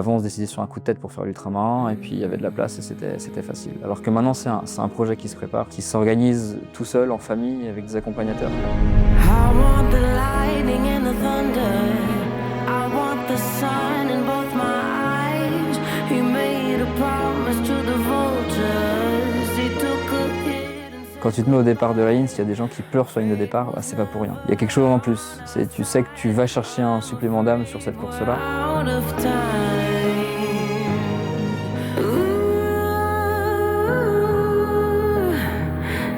Avant, on se décidait sur un coup de tête pour faire l'ultramarin et puis il y avait de la place et c'était facile. Alors que maintenant, c'est un projet qui se prépare, qui s'organise tout seul, en famille, avec des accompagnateurs. I want the lightning and the thunder. I want the sun in both my eyes. He made a promise to the vultures. He took a hit and said... Quand tu te mets au départ de la ligne, s'il y a des gens qui pleurent sur la ligne de départ, bah, c'est pas pour rien. Il y a quelque chose en plus. Tu sais que tu vas chercher un supplément d'âme sur cette course-là. Out of time. Ooh,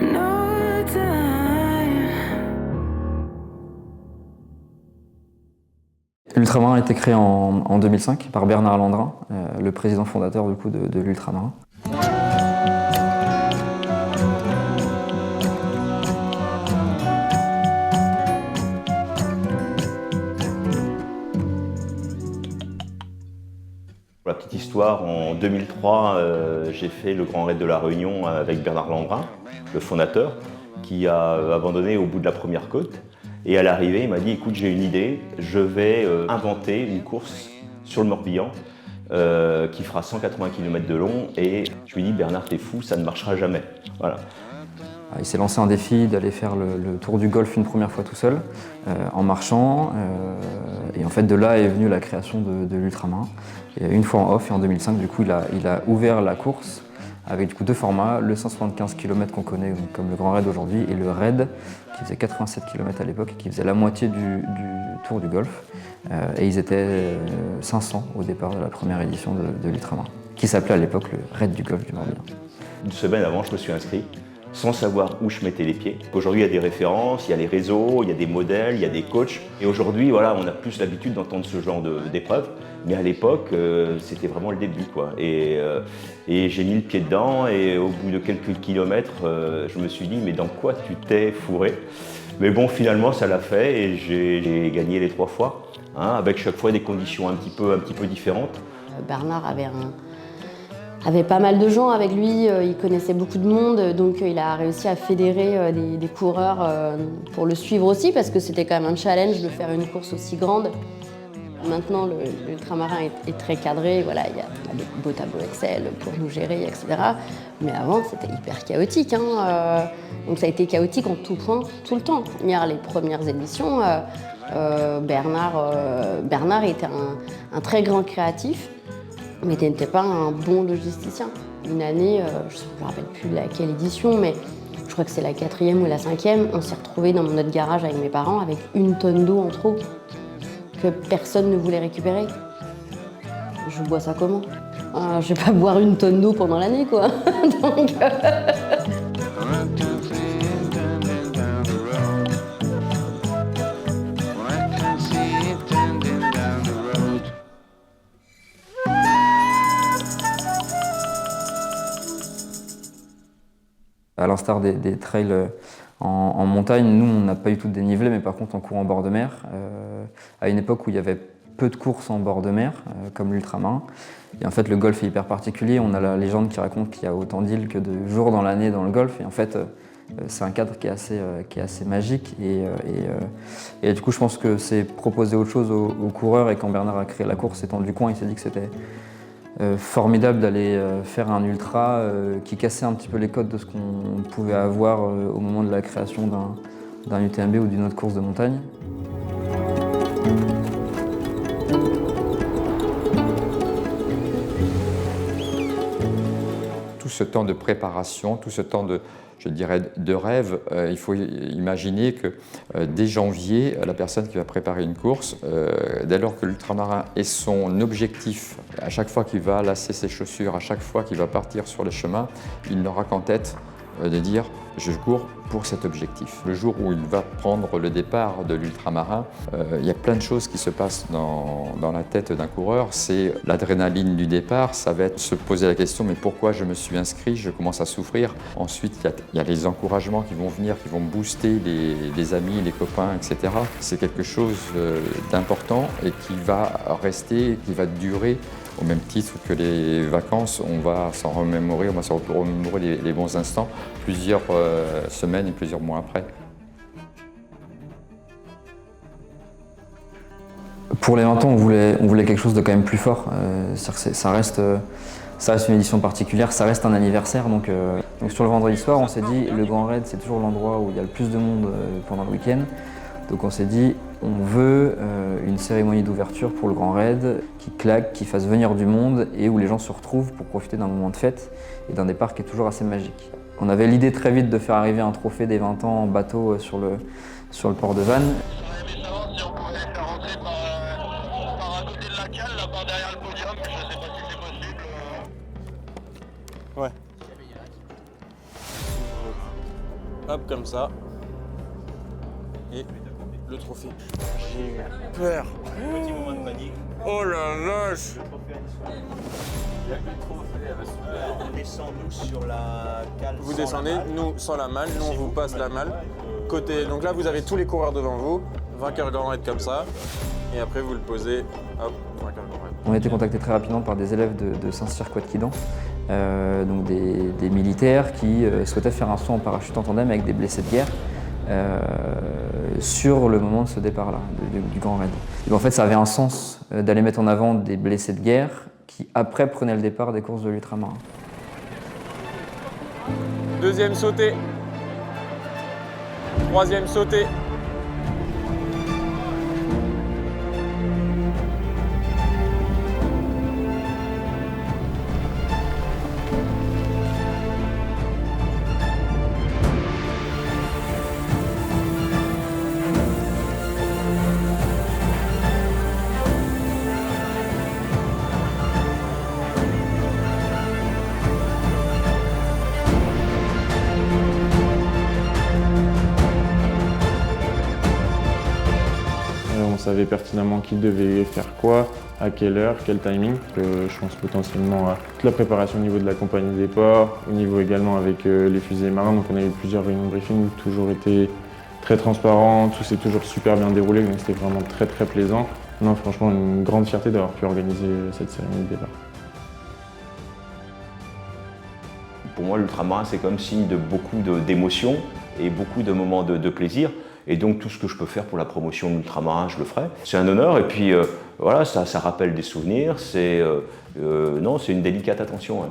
no time. L'Ultramarin a été créé en 2005 par Bernard Landrin, le président fondateur du coup de l'Ultramarin. Pour la petite histoire, en 2003, j'ai fait le Grand Raid de la Réunion avec Bernard Landrin, le fondateur, qui a abandonné au bout de la première côte. Et à l'arrivée, il m'a dit, écoute, j'ai une idée, je vais inventer une course sur le Morbihan qui fera 180 km de long. Et je lui ai dit, Bernard, t'es fou, ça ne marchera jamais. Voilà. Il s'est lancé un défi d'aller faire le tour du Golfe une première fois tout seul, en marchant. Et en fait, de là est venue la création de l'Ultramarin. Et une fois en off, et en 2005, du coup, il a ouvert la course avec du coup, deux formats, le 175 km qu'on connaît comme le Grand Raid aujourd'hui et le Raid qui faisait 87 km à l'époque et qui faisait la moitié du tour du Golfe. Et ils étaient 500 au départ de la première édition de l'Ultramarin, qui s'appelait à l'époque le Raid du Golfe du Morbihan. Une semaine avant, je me suis inscrit sans savoir où je mettais les pieds. Aujourd'hui, il y a des références, il y a les réseaux, il y a des modèles, il y a des coachs. Et aujourd'hui, voilà, on a plus l'habitude d'entendre ce genre d'épreuves. Mais à l'époque, c'était vraiment le début, quoi. Et j'ai mis le pied dedans et au bout de quelques kilomètres, je me suis dit, mais dans quoi tu t'es fourré? Mais bon, finalement, ça l'a fait et j'ai gagné les 3 fois, hein, avec chaque fois des conditions un petit peu différentes. Bernard avait pas mal de gens avec lui, il connaissait beaucoup de monde, donc il a réussi à fédérer des coureurs pour le suivre aussi, parce que c'était quand même un challenge de faire une course aussi grande. Maintenant, l'Ultramarin est très cadré, voilà, il y a des beaux tableaux Excel pour nous gérer, etc. Mais avant, c'était hyper chaotique, hein, donc ça a été chaotique en tout point, tout le temps. Les premières éditions, Bernard était un très grand créatif, mais tu n'étais pas un bon logisticien. Une année, je ne me rappelle plus de laquelle édition, mais je crois que c'est la 4e ou la 5e, on s'est retrouvés dans notre garage avec mes parents avec 1 tonne d'eau en trop que personne ne voulait récupérer. Je bois ça comment? Je vais pas boire 1 tonne d'eau pendant l'année, quoi. Donc, À l'instar des trails en montagne, nous on n'a pas du tout de dénivelé, mais par contre on court en bord de mer. À une époque où il y avait peu de courses en bord de mer, comme l'Ultramarin. Et en fait le Golfe est hyper particulier, on a la légende qui raconte qu'il y a autant d'îles que de jours dans l'année dans le Golfe. Et en fait c'est un cadre qui est assez magique. Et du coup je pense que c'est proposer autre chose aux coureurs. Et quand Bernard a créé la course étant du coin, il s'est dit que c'était formidable d'aller faire un ultra qui cassait un petit peu les codes de ce qu'on pouvait avoir au moment de la création d'un UTMB ou d'une autre course de montagne. Tout ce temps de préparation, tout ce temps de rêve, il faut imaginer que dès janvier, la personne qui va préparer une course, dès lors que l'ultramarin est son objectif, à chaque fois qu'il va lasser ses chaussures, à chaque fois qu'il va partir sur le chemin, il n'aura qu'en tête de dire « je cours pour cet objectif ». Le jour où il va prendre le départ de l'ultramarin, il y a plein de choses qui se passent dans la tête d'un coureur. C'est l'adrénaline du départ, ça va être se poser la question « mais pourquoi je me suis inscrit ?» Je commence à souffrir. Ensuite, il y a les encouragements qui vont venir, qui vont booster les amis, les copains, etc. C'est quelque chose d'important et qui va rester, qui va durer. Au même titre que les vacances, on va s'en remémorer, on va se remémorer les bons instants plusieurs semaines et plusieurs mois après. Pour les 20 ans, on voulait quelque chose de quand même plus fort. C'est-à-dire que ça reste une édition particulière, ça reste un anniversaire. Donc sur le vendredi soir, on s'est dit le Grand Raid, c'est toujours l'endroit où il y a le plus de monde pendant le week-end. Donc on s'est dit, on veut une cérémonie d'ouverture pour le Grand Raid qui claque, qui fasse venir du monde et où les gens se retrouvent pour profiter d'un moment de fête et d'un départ qui est toujours assez magique. On avait l'idée très vite de faire arriver un trophée des 20 ans en bateau sur le port de Vannes. J'aurais aimé savoir si on pouvait faire rentrer par à côté de la cale, là par derrière le podium, mais je sais pas si c'est possible. Ouais. Hop, comme ça. Et le trophée. J'ai peur. Petit moment de panique. Oh la vache! On descend nous sur la cale. Vous descendez, nous sans la malle, nous on vous passe la malle. Côté, donc là vous avez tous les coureurs devant vous, vainqueur Grand Raid comme ça, et après vous le posez, hop, vainqueur Grand Raid. On a été contacté très rapidement par des élèves de Saint-Cyr-Couët-Quidan, donc des militaires qui souhaitaient faire un saut en parachute en tandem avec des blessés de guerre sur le moment de ce départ-là, du Grand Raid. Et en fait, ça avait un sens d'aller mettre en avant des blessés de guerre qui après prenaient le départ des courses de l'ultramarin. Deuxième sauté. Troisième sauté. On savait pertinemment qui devait faire quoi, à quelle heure, quel timing. Je pense potentiellement à toute la préparation au niveau de la compagnie des ports, au niveau également avec les fusées marins. Donc on a eu plusieurs réunions de briefing, toujours été très transparent, tout s'est toujours super bien déroulé, donc c'était vraiment très très plaisant. Non, franchement, une grande fierté d'avoir pu organiser cette cérémonie de départ. Pour moi, l'ultramarin, c'est comme signe de beaucoup d'émotions et beaucoup de moments de plaisir. Et donc, tout ce que je peux faire pour la promotion de l'ultramarin, je le ferai. C'est un honneur et puis voilà, ça rappelle des souvenirs. C'est une délicate attention. Hein.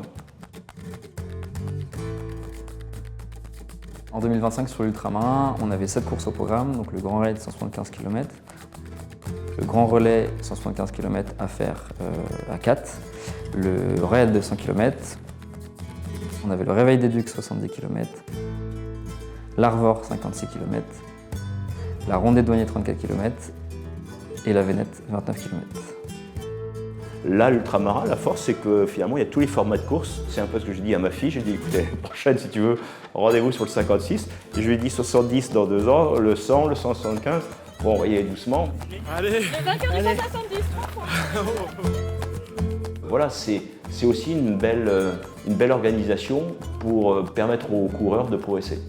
En 2025, sur l'ultramarin, on avait 7 courses au programme, donc le Grand Raid 175 km, le Grand Relais 175 km à faire à 4, le Raid de 100 km, on avait le Réveil des Ducs 70 km, l'Arvor 56 km, la Ronde des Douaniers 34 km et la Vénette 29 km. Là, l'ultramarin, la force, c'est que finalement, il y a tous les formats de course. C'est un peu ce que je dis à ma fille. J'ai dit, écoutez, prochaine, si tu veux, rendez-vous sur le 56. Et je lui ai dit 70 dans 2 ans, le 100, le 175. Bon, on va y aller doucement. Allez! Le vainqueur du 170, 3 points. Voilà, c'est aussi une belle organisation pour permettre aux coureurs de progresser.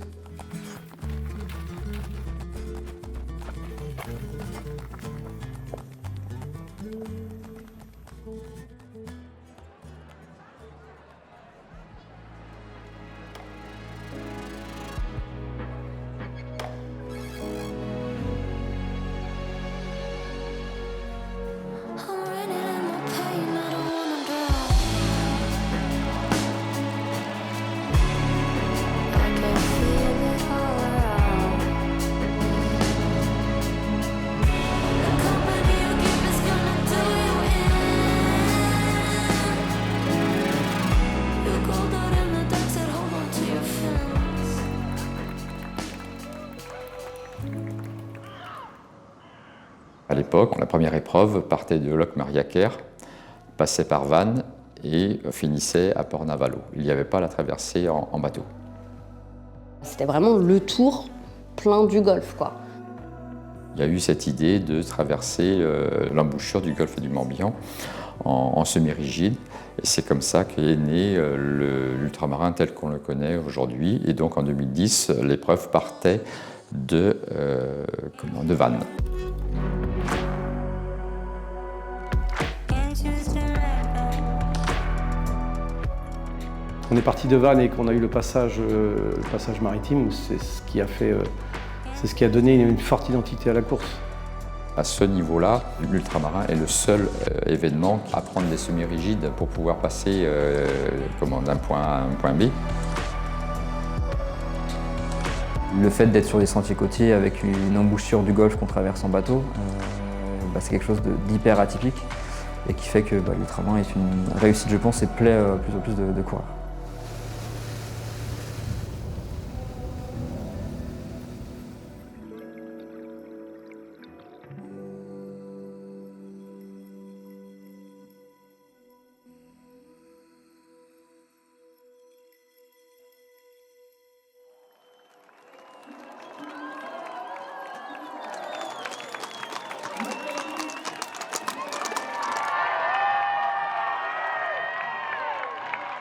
I'm running in my pain, I don't wanna die. I can feel it all around. The company you keep is gonna do you in. You cold out in the dark, said hold on to your fins. À l'époque, la première épreuve partait de Locmaria-Caire, passait par Vannes et finissait à Port-Navalo. Il n'y avait pas la traversée en bateau. C'était vraiment le tour plein du golfe, quoi. Il y a eu cette idée de traverser l'embouchure du golfe du Morbihan en semi-rigide. Et c'est comme ça qu'est né l'ultramarin tel qu'on le connaît aujourd'hui. Et donc en 2010, l'épreuve partait de Vannes. On est parti de Vannes et qu'on a eu le passage maritime, c'est ce qui a donné une forte identité à la course. À ce niveau-là, l'ultramarin est le seul événement à prendre des semi-rigides pour pouvoir passer d'un point A à un point B. Le fait d'être sur des sentiers côtiers avec une embouchure du Golfe qu'on traverse en bateau, c'est quelque chose d'hyper atypique et qui fait que l'ultramarin est une réussite, je pense, et plaît plus en plus de coureurs.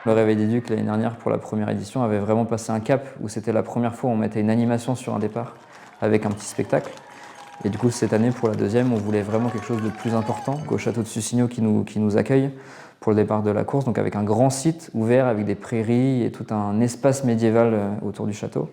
Le Réveil des Ducs l'année dernière pour la première édition avait vraiment passé un cap où c'était la première fois où on mettait une animation sur un départ avec un petit spectacle. Et du coup cette année pour la deuxième on voulait vraiment quelque chose de plus important qu'au château de Sussigno qui nous accueille pour le départ de la course, donc avec un grand site ouvert avec des prairies et tout un espace médiéval autour du château.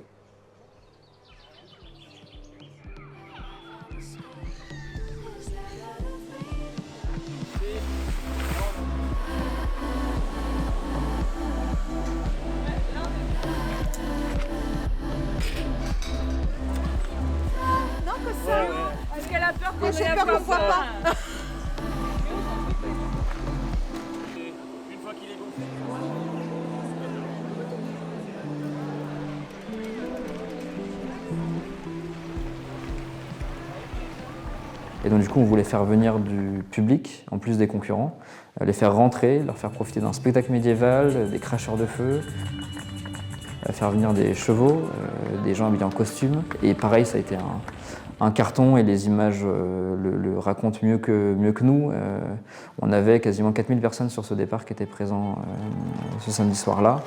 Parce qu'elle a peur qu'on ne voit pas. Une fois qu'il est gonflé. Et donc du coup on voulait faire venir du public, en plus des concurrents, les faire rentrer, leur faire profiter d'un spectacle médiéval, des cracheurs de feu, faire venir des chevaux, des gens habillés en costume. Et pareil, ça a été un carton et les images le racontent mieux que nous. On avait quasiment 4000 personnes sur ce départ qui étaient présents ce samedi soir-là,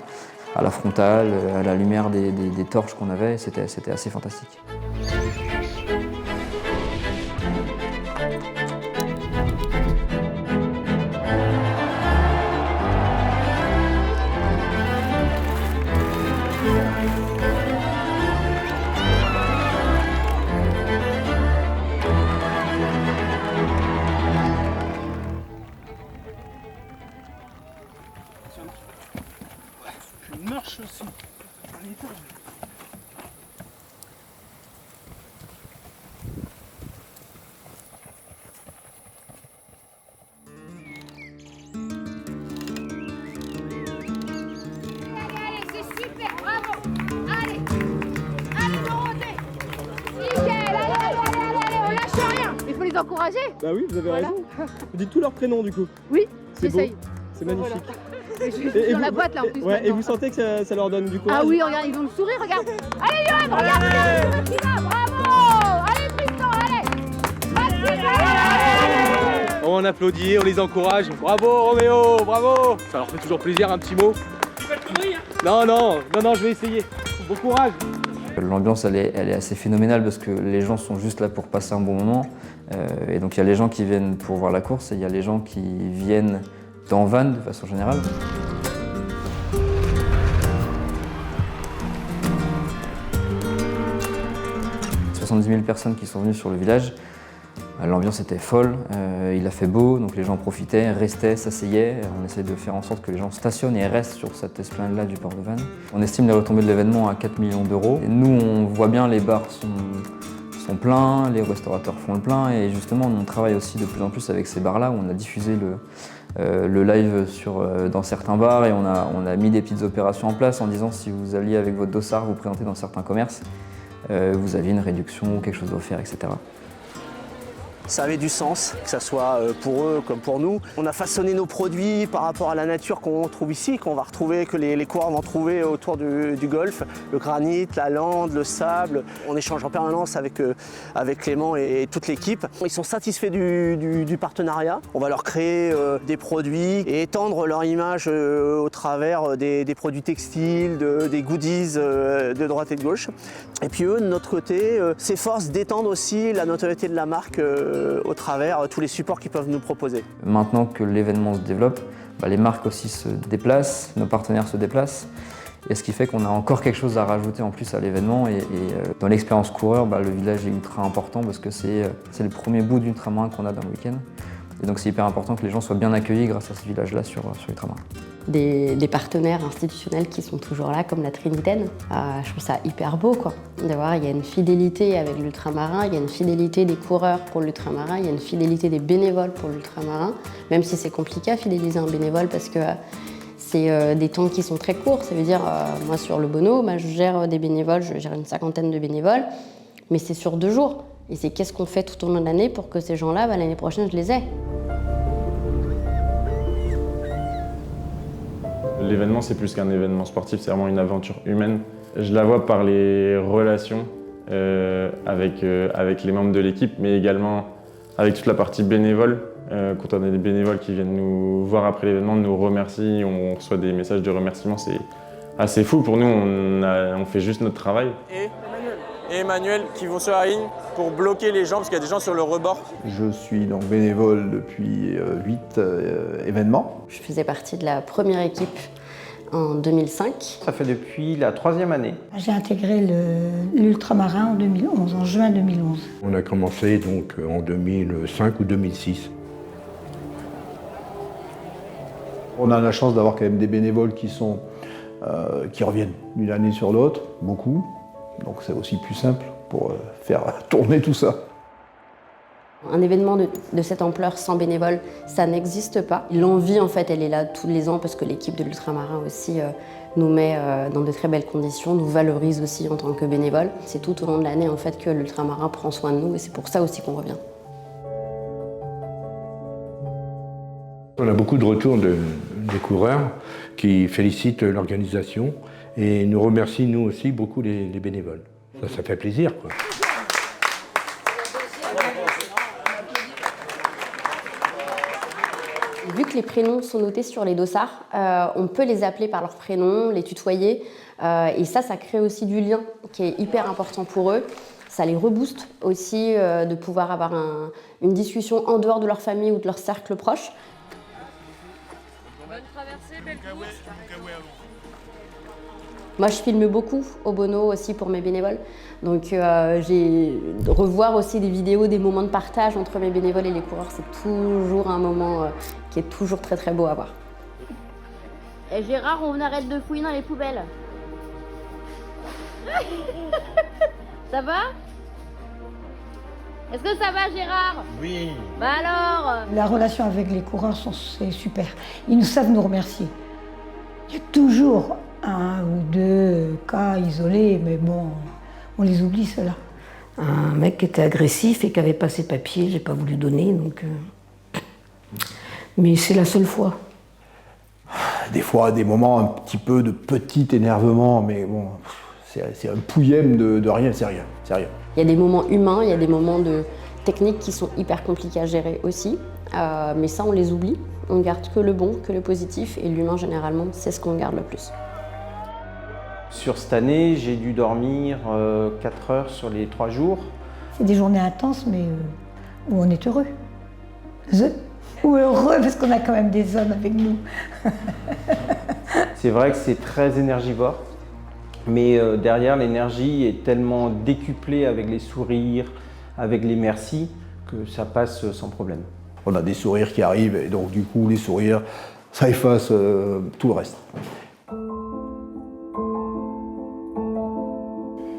à la frontale, à la lumière des torches qu'on avait. C'était assez fantastique. Je marche aussi. Un étage. Allez, c'est super, bravo. Allez, Dorothée. Nickel, allez, on lâche rien. Il faut les encourager. Bah oui, vous avez raison. Vous dites tous leurs prénoms du coup. Oui, C'est beau. j'essaye. C'est magnifique. Voilà. Je suis dans la boîte là en plus. Ouais, et vous sentez que ça leur donne du courage? Ah oui, regarde, ils vont me sourire, regarde. Allez, Johan, regarde qui là, bravo. Allez, Tristan, allez. Allez. On applaudit, on les encourage. Bravo Roméo, bravo. Ça leur fait toujours plaisir, un petit mot. Non, je vais essayer. Bon courage. L'ambiance elle est assez phénoménale parce que les gens sont juste là pour passer un bon moment. Et donc il y a les gens qui viennent pour voir la course et il y a les gens qui viennent dans van de façon générale. « 70 000 personnes qui sont venues sur le village. L'ambiance était folle, il a fait beau, donc les gens profitaient, restaient, s'asseyaient. On essaie de faire en sorte que les gens stationnent et restent sur cette esplanade-là du port de Vannes. On estime les retombées de l'événement à 4 millions d'euros. Nous, on voit bien les bars sont pleins, les restaurateurs font le plein et justement on travaille aussi de plus en plus avec ces bars-là où on a diffusé le live dans certains bars et on a mis des petites opérations en place en disant si vous alliez avec votre dossard vous présenter dans certains commerces, vous aviez une réduction ou quelque chose offert, etc. Ça avait du sens, que ce soit pour eux comme pour nous. On a façonné nos produits par rapport à la nature qu'on trouve ici, qu'on va retrouver, que les coureurs vont trouver autour du golfe. Le granit, la lande, le sable. On échange en permanence avec Clément et toute l'équipe. Ils sont satisfaits du partenariat. On va leur créer des produits et étendre leur image au travers des produits textiles, des goodies de droite et de gauche. Et puis eux, de notre côté, s'efforcent d'étendre aussi la notoriété de la marque au travers tous les supports qu'ils peuvent nous proposer. Maintenant que l'événement se développe, les marques aussi se déplacent, nos partenaires se déplacent Et ce qui fait qu'on a encore quelque chose à rajouter en plus à l'événement. Et dans l'expérience coureur, le village est ultra important parce que c'est le premier bout d'ultramarin qu'on a dans le week-end. Et donc c'est hyper important que les gens soient bien accueillis grâce à ce village-là sur Ultramarin. Des partenaires institutionnels qui sont toujours là, comme la Trinitaine. Je trouve ça hyper beau, quoi. D'avoir, il y a une fidélité avec l'ultramarin, il y a une fidélité des coureurs pour l'ultramarin, il y a une fidélité des bénévoles pour l'ultramarin, même si c'est compliqué à fidéliser un bénévole parce que c'est des temps qui sont très courts. Ça veut dire, moi sur le Bono, je gère des bénévoles, je gère une 50aine de bénévoles, mais c'est sur 2 jours. Et c'est qu'est-ce qu'on fait tout au long de l'année pour que ces gens-là, l'année prochaine, je les ai. L'événement, c'est plus qu'un événement sportif, c'est vraiment une aventure humaine. Je la vois par les relations avec les membres de l'équipe, mais également avec toute la partie bénévole. Quand on a des bénévoles qui viennent nous voir après l'événement, nous remercient, on reçoit des messages de remerciement, c'est assez fou. Pour nous, on fait juste notre travail. Et Emmanuel qui vont sur la ligne pour bloquer les gens, parce qu'il y a des gens sur le rebord. Je suis donc bénévole depuis 8 événements. Je faisais partie de la première équipe en 2005. Ça fait depuis la 3e année. J'ai intégré l'ultramarin en 2011, en juin 2011. On a commencé donc en 2005 ou 2006. On a la chance d'avoir quand même des bénévoles qui reviennent d'une année sur l'autre, beaucoup. Donc c'est aussi plus simple pour faire tourner tout ça. Un événement de cette ampleur sans bénévoles, ça n'existe pas. L'envie, en fait, elle est là tous les ans parce que l'équipe de l'ultramarin aussi nous met dans de très belles conditions, nous valorise aussi en tant que bénévoles. C'est tout au long de l'année, en fait, que l'ultramarin prend soin de nous et c'est pour ça aussi qu'on revient. On a beaucoup de retours des coureurs qui félicitent l'organisation et nous remercient nous aussi beaucoup les bénévoles. Ça fait plaisir, quoi. Vu que les prénoms sont notés sur les dossards, on peut les appeler par leur prénom, les tutoyer. Et ça crée aussi du lien qui est hyper important pour eux. Ça les rebooste aussi de pouvoir avoir une discussion en dehors de leur famille ou de leur cercle proche. Bonne traversée, belle course. Moi, je filme beaucoup au Bono aussi pour mes bénévoles. Donc, j'ai revoir aussi des vidéos, des moments de partage entre mes bénévoles et les coureurs. C'est toujours un moment qui est toujours très très beau à voir. Et Gérard, on arrête de fouiller dans les poubelles. Ça va? Est-ce que ça va, Gérard? Oui. Bah alors? La relation avec les coureurs, c'est super. Ils nous savent nous remercier. Il y a toujours 1 ou 2 cas isolés, mais bon, on les oublie, ceux-là. Un mec qui était agressif et qui n'avait pas ses papiers, j'ai pas voulu donner, donc... Mais c'est la seule fois. Des fois, des moments un petit peu de petit énervement, mais bon, c'est un pouillème de rien, c'est rien, c'est rien. Il y a des moments humains, il y a des moments de technique qui sont hyper compliqués à gérer aussi, mais ça, on les oublie. On garde que le bon, que le positif, et l'humain, généralement, c'est ce qu'on garde le plus. Sur cette année, j'ai dû dormir 4 heures sur les 3 jours. C'est des journées intenses, mais où on est heureux. Ou heureux, parce qu'on a quand même des hommes avec nous. C'est vrai que c'est très énergivore, mais derrière, l'énergie est tellement décuplée avec les sourires, avec les merci, que ça passe sans problème. On a des sourires qui arrivent, et donc du coup, les sourires, ça efface tout le reste.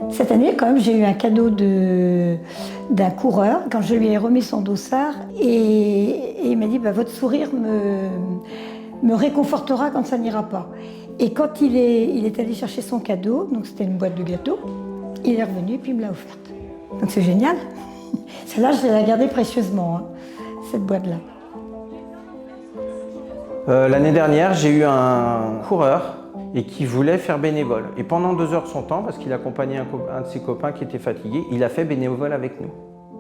Cette année, quand même, j'ai eu un cadeau d'un coureur quand je lui ai remis son dossard et il m'a dit votre sourire me réconfortera quand ça n'ira pas. Et quand il est allé chercher son cadeau, donc c'était une boîte de gâteaux, il est revenu et puis il me l'a offerte. Donc c'est génial. Celle-là, je l'ai gardée précieusement, cette boîte-là. L'année dernière, j'ai eu un coureur et qui voulait faire bénévole. Et pendant 2 heures de son temps, parce qu'il accompagnait un de ses copains qui était fatigué, il a fait bénévole avec nous.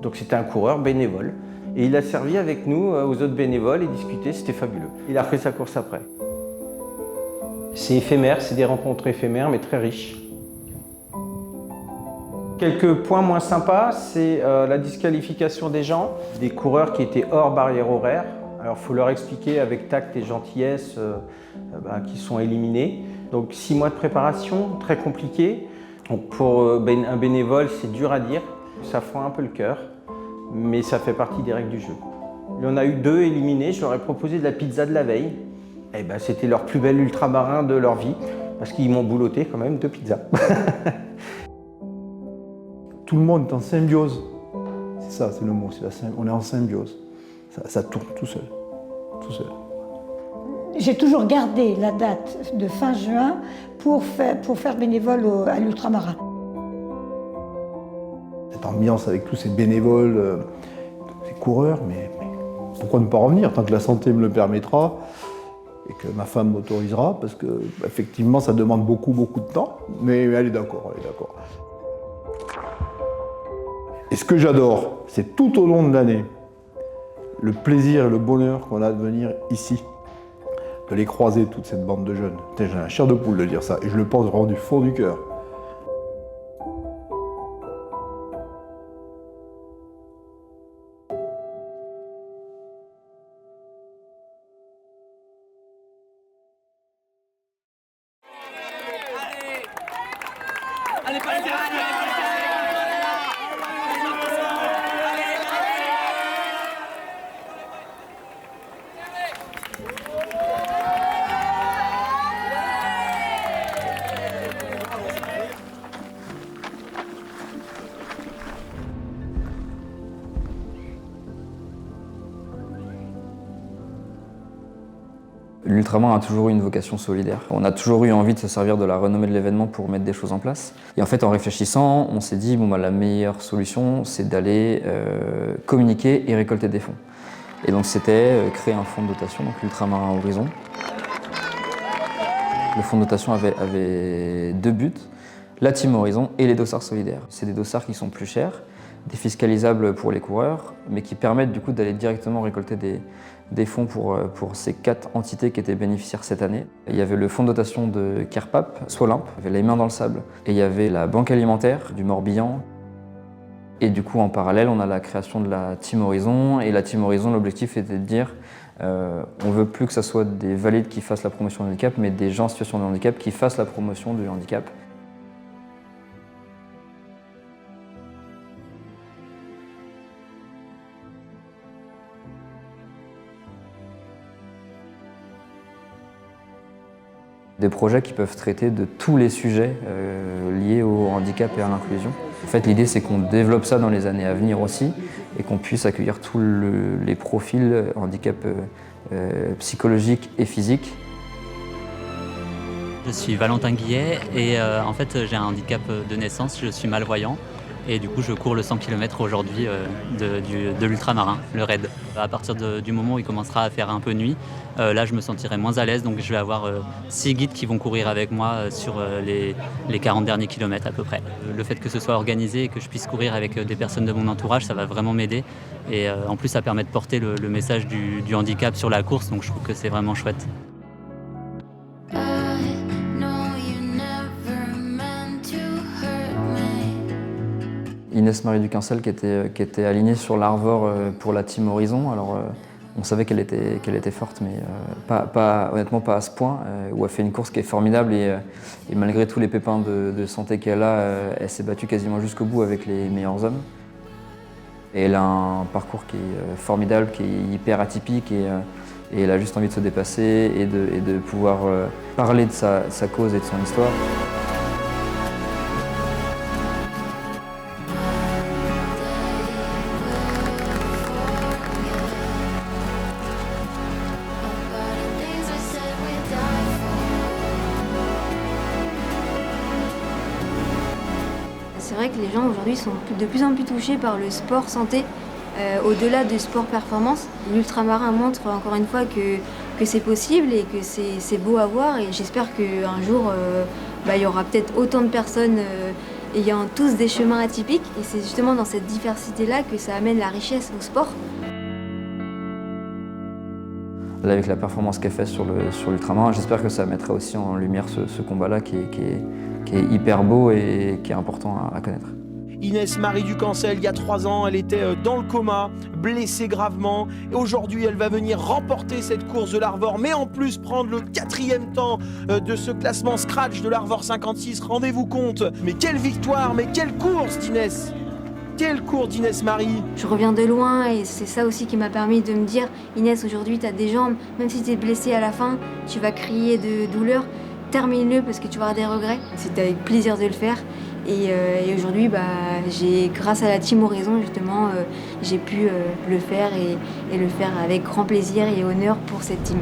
Donc c'était un coureur bénévole. Et il a servi avec nous aux autres bénévoles et discuté, c'était fabuleux. Il a repris sa course après. C'est éphémère, c'est des rencontres éphémères, mais très riches. Quelques points moins sympas, c'est la disqualification des gens, des coureurs qui étaient hors barrière horaire. Alors il faut leur expliquer avec tact et gentillesse qu'ils sont éliminés. Donc 6 mois de préparation, très compliqué. Donc pour un bénévole, c'est dur à dire, ça fend un peu le cœur, mais ça fait partie des règles du jeu. Il y en a eu 2 éliminés, je leur ai proposé de la pizza de la veille. Et ben, c'était leur plus bel ultramarin de leur vie, parce qu'ils m'ont boulotté quand même 2 pizzas. Tout le monde est en symbiose. C'est ça, c'est le mot, on est en symbiose. Ça tourne tout seul. Tout seul. J'ai toujours gardé la date de fin juin pour faire bénévole à l'ultramarin. Cette ambiance avec tous ces bénévoles, ces coureurs, mais pourquoi ne pas revenir tant que la santé me le permettra et que ma femme m'autorisera, parce que effectivement ça demande beaucoup de temps, mais elle est d'accord, Et ce que j'adore, c'est tout au long de l'année, le plaisir et le bonheur qu'on a de venir ici, de les croiser, toute cette bande de jeunes. J'ai la chair de poule de dire ça, et je le pense vraiment du fond du cœur. L'ultramarin a toujours eu une vocation solidaire. On a toujours eu envie de se servir de la renommée de l'événement pour mettre des choses en place. Et en fait, en réfléchissant, on s'est dit la meilleure solution, c'est d'aller communiquer et récolter des fonds. Et donc c'était créer un fonds de dotation, donc l'Ultramarin Horizon. Le fonds de dotation avait 2 buts, la Team Horizon et les dossards solidaires. C'est des dossards qui sont plus chers, défiscalisables pour les coureurs, mais qui permettent du coup d'aller directement récolter des fonds pour ces 4 entités qui étaient bénéficiaires cette année. Il y avait le fonds de dotation de Kerpap, Swolympe, il y avait les Mains dans le Sable, et il y avait la Banque alimentaire du Morbihan. Et du coup, en parallèle, on a la création de la Team Horizon, et la Team Horizon, l'objectif était de dire on veut plus que ce soit des valides qui fassent la promotion du handicap, mais des gens en situation de handicap qui fassent la promotion du handicap. Des projets qui peuvent traiter de tous les sujets liés au handicap et à l'inclusion. En fait, l'idée, c'est qu'on développe ça dans les années à venir aussi et qu'on puisse accueillir tous les profils handicap psychologiques et physiques. Je suis Valentin Guillet et en fait, j'ai un handicap de naissance, je suis malvoyant. Et du coup, je cours le 100 km aujourd'hui de l'ultramarin, le raid. À partir du moment où il commencera à faire un peu nuit, là, je me sentirai moins à l'aise. Donc, je vais avoir 6 guides qui vont courir avec moi sur les 40 derniers kilomètres à peu près. Le fait que ce soit organisé et que je puisse courir avec des personnes de mon entourage, ça va vraiment m'aider. Et en plus, ça permet de porter le message du handicap sur la course. Donc, je trouve que c'est vraiment chouette. Inès Marie Duquincel qui était alignée sur l'Arvor pour la Team Horizon. Alors on savait qu'elle était forte, mais honnêtement pas à ce point, où elle fait une course qui est formidable et malgré tous les pépins de santé qu'elle a, elle s'est battue quasiment jusqu'au bout avec les meilleurs hommes. Et elle a un parcours qui est formidable, qui est hyper atypique et elle a juste envie de se dépasser et de pouvoir parler de sa cause et de son histoire. C'est vrai que les gens aujourd'hui sont de plus en plus touchés par le sport santé, au-delà du sport performance. L'ultramarin montre encore une fois que c'est possible et que c'est beau à voir et j'espère qu'un jour il y aura peut-être autant de personnes ayant tous des chemins atypiques et c'est justement dans cette diversité-là que ça amène la richesse au sport. Là, avec la performance qu'elle fait sur l'ultramarin, j'espère que ça mettra aussi en lumière ce combat-là qui est hyper beau et qui est important à connaître. Inès Marie Duquincel, il y a 3 ans, elle était dans le coma. blessée gravement. Et aujourd'hui, elle va venir remporter cette course de l'Arvor, mais en plus prendre le 4e temps de ce classement scratch de l'Arvor 56. Rendez-vous compte, mais quelle victoire, mais quelle course d'Inès! Quelle course d'Inès Marie! Je reviens de loin et c'est ça aussi qui m'a permis de me dire Inès, aujourd'hui tu as des jambes, même si tu es blessée à la fin, tu vas crier de douleur, termine-le parce que tu vas avoir des regrets. C'était avec plaisir de le faire et aujourd'hui, grâce à la team Horizon justement, j'ai pu le faire et le faire avec grand plaisir et honneur pour cette team.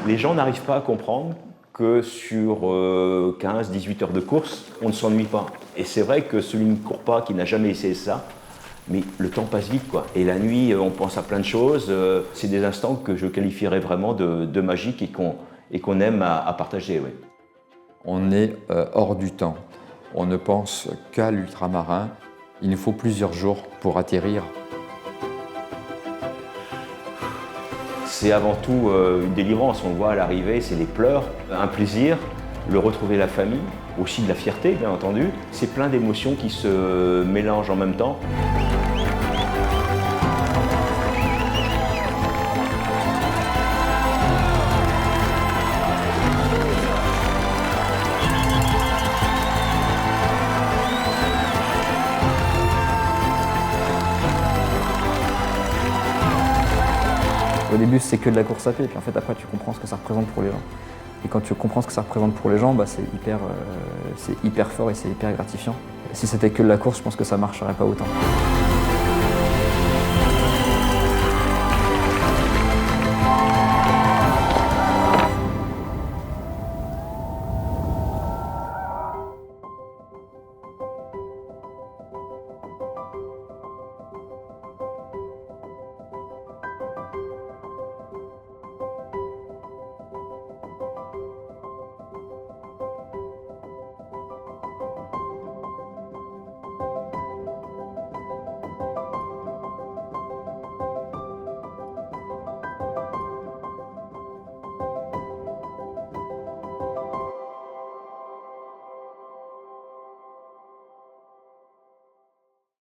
Les gens n'arrivent pas à comprendre que sur 15-18 heures de course, on ne s'ennuie pas. Et c'est vrai que celui qui ne court pas, qui n'a jamais essayé ça, mais le temps passe vite, quoi. Et la nuit, on pense à plein de choses. C'est des instants que je qualifierais vraiment de magiques et qu'on aime à partager. Ouais. On est hors du temps. On ne pense qu'à l'ultramarin. Il nous faut plusieurs jours pour atterrir. C'est avant tout une délivrance, on le voit à l'arrivée, c'est les pleurs, un plaisir, le retrouver la famille, aussi de la fierté bien entendu. C'est plein d'émotions qui se mélangent en même temps. Au début, c'est que de la course à pied, puis en fait, après, tu comprends ce que ça représente pour les gens. Et quand tu comprends ce que ça représente pour les gens, c'est hyper fort et c'est hyper gratifiant. Si c'était que de la course, je pense que ça marcherait pas autant.